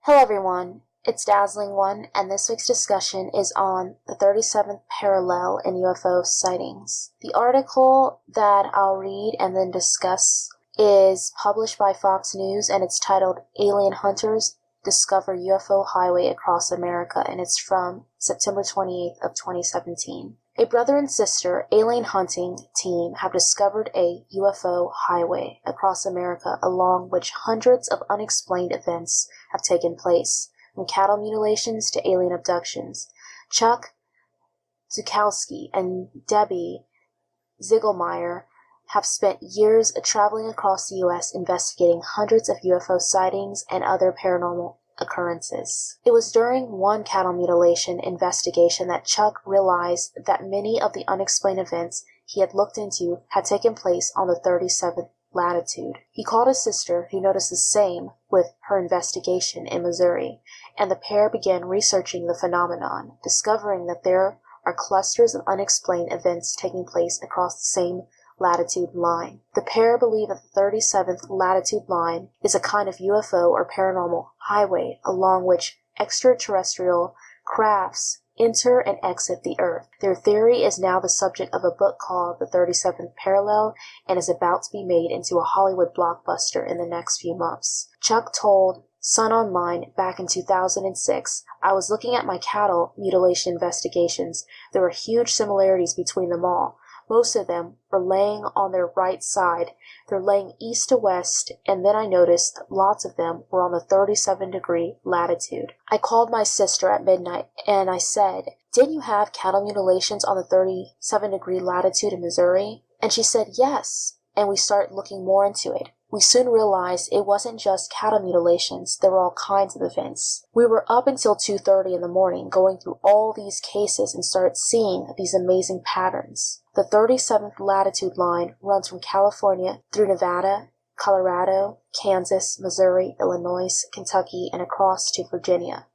Hello everyone, it's Dazzling One, and this week's discussion is on the 37th parallel in UFO sightings. The article that I'll read and then discuss is published by Fox News, and it's titled Alien Hunters Discover UFO Highway Across America, and it's from September 28th of 2017. A brother and sister alien hunting team have discovered a UFO highway across America along which hundreds of unexplained events have taken place, from cattle mutilations to alien abductions. Chuck Zukowski and Debbie Ziegelmeyer have spent years traveling across the U.S. investigating hundreds of UFO sightings and other paranormal occurrences. It was during one cattle mutilation investigation that Chuck realized that many of the unexplained events he had looked into had taken place on the 37th latitude. He called his sister, who noticed the same with her investigation in Missouri, and the pair began researching the phenomenon, discovering that there are clusters of unexplained events taking place across the same latitude line. The pair believe that the 37th latitude line is a kind of UFO or paranormal highway along which extraterrestrial crafts enter and exit the Earth. Their theory is now the subject of a book called The 37th Parallel and is about to be made into a Hollywood blockbuster in the next few months. Chuck told Sun Online back in 2006, "I was looking at my cattle mutilation investigations. There were huge similarities between them all. Most of them were laying on their right side. They're laying east to west, and then I noticed that lots of them were on the 37-degree latitude. I called my sister at midnight, and I said, 'Didn't you have cattle mutilations on the 37-degree latitude in Missouri?' And she said, 'Yes,' and we started looking more into it. We soon realized it wasn't just cattle mutilations, there were all kinds of events. We were up until 2:30 in the morning going through all these cases and started seeing these amazing patterns. The 37th latitude line runs from California through Nevada, Colorado, Kansas, Missouri, Illinois, Kentucky, and across to Virginia.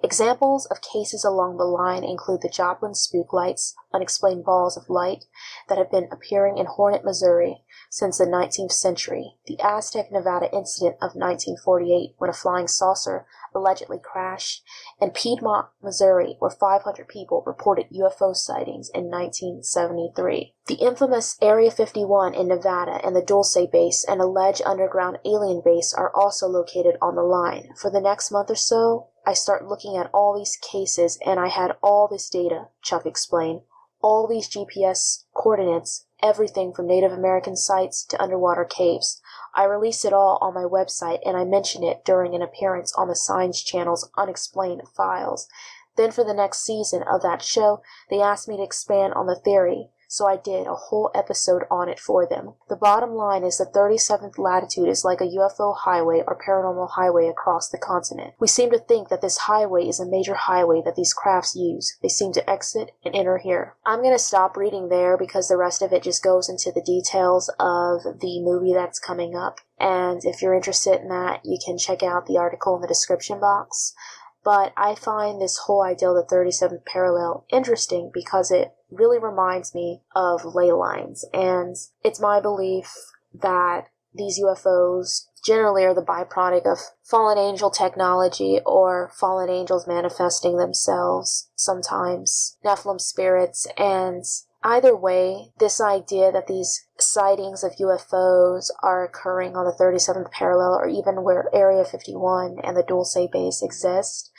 Examples of cases along the line include the Joplin spook lights, unexplained balls of light that have been appearing in Hornet, Missouri since the 19th century, the Aztec, Nevada incident of 1948 when a flying saucer allegedly crashed, and Piedmont, Missouri, where 500 people reported UFO sightings in 1973. The infamous Area 51 in Nevada and the Dulce base, an alleged underground alien base, are also located on the line. For the next month or so, I start looking at all these cases, and I had all this data," Chuck explained. "All these GPS coordinates, everything from Native American sites to underwater caves. I released it all on my website, and I mentioned it during an appearance on the Science Channel's Unexplained Files. Then for the next season of that show, they asked me to expand on the theory, so I did a whole episode on it for them. The bottom line is the 37th latitude is like a UFO highway or paranormal highway across the continent. We seem to think that this highway is a major highway that these crafts use. They seem to exit and enter here." I'm going to stop reading there because the rest of it just goes into the details of the movie that's coming up. And if you're interested in that, you can check out the article in the description box. But I find this whole idea of the 37th parallel interesting because it really reminds me of ley lines, and it's my belief that these UFOs generally are the byproduct of fallen angel technology or fallen angels manifesting themselves, sometimes Nephilim spirits, and either way, this idea that these sightings of UFOs are occurring on the 37th parallel or even where Area 51 and the Dulce base exist,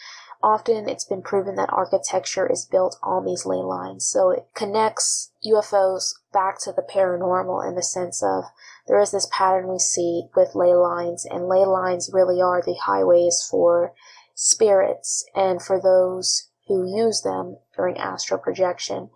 often it's been proven that architecture is built on these ley lines, so it connects UFOs back to the paranormal in the sense of there is this pattern we see with ley lines, and ley lines really are the highways for spirits and for those who use them during astral projection.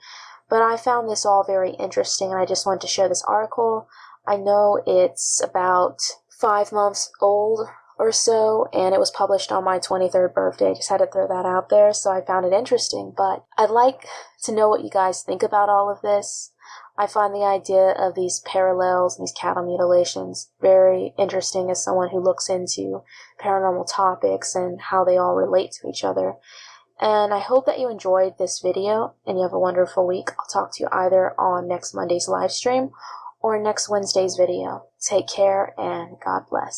But I found this all very interesting, and I just wanted to share this article. I know it's about 5 months old or so, and it was published on my 23rd birthday. Just had to throw that out there, so I found it interesting. But I'd like to know what you guys think about all of this. I find the idea of these parallels and these cattle mutilations very interesting as someone who looks into paranormal topics and how they all relate to each other. And I hope that you enjoyed this video and you have a wonderful week. I'll talk to you either on next Monday's live stream or next Wednesday's video. Take care and God bless.